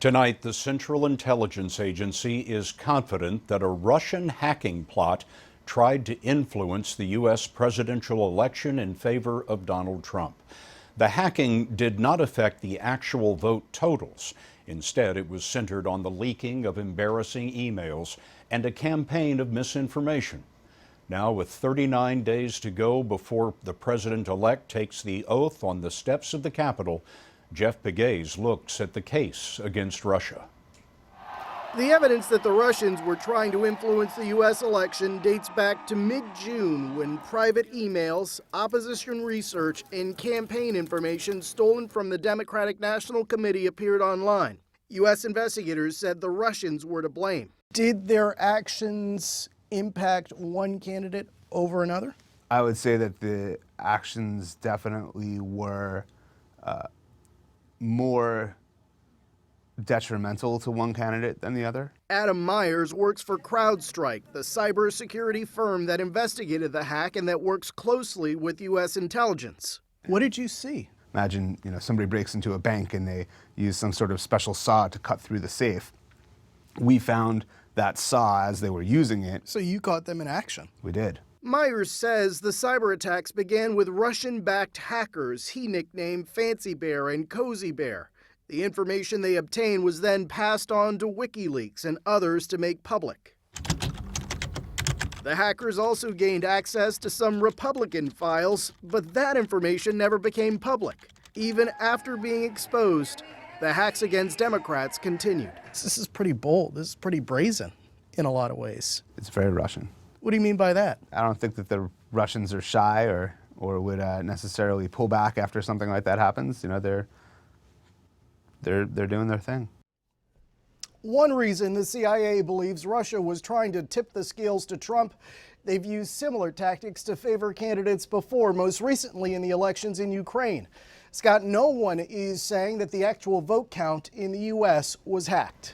Tonight, the Central Intelligence Agency is confident that a Russian hacking plot tried to influence the U.S. presidential election in favor of Donald Trump. The hacking did not affect the actual vote totals. Instead, it was centered on the leaking of embarrassing emails and a campaign of misinformation. Now, with 39 days to go before the president-elect takes the oath on the steps of the Capitol, Jeff Pegues looks at the case against Russia. The evidence that the Russians were trying to influence the U.S. election dates back to mid-June when private emails, opposition research, and campaign information stolen from the Democratic National Committee appeared online. U.S. investigators said the Russians were to blame. Did their actions impact one candidate over another? I would say that the actions definitely were more detrimental to one candidate than the other. Adam Myers works for CrowdStrike, the cybersecurity firm that investigated the hack and that works closely with U.S. intelligence. What did you see? Imagine, somebody breaks into a bank and they use some sort of special saw to cut through the safe. We found that saw as they were using it. So you caught them in action? We did. Myers says the cyber attacks began with Russian-backed hackers he nicknamed Fancy Bear and Cozy Bear. The information they obtained was then passed on to WikiLeaks and others to make public. The hackers also gained access to some Republican files, but that information never became public. Even after being exposed, the hacks against Democrats continued. This is pretty bold. This is pretty brazen in a lot of ways. It's very Russian. What do you mean by that? I don't think that the Russians are shy or would necessarily pull back after something like that happens. They're doing their thing. One reason the CIA believes Russia was trying to tip the scales to Trump, they've used similar tactics to favor candidates before, most recently in the elections in Ukraine. Scott, no one is saying that the actual vote count in the U.S. was hacked.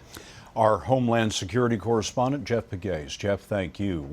Our Homeland Security correspondent, Jeff Pegues. Jeff, thank you.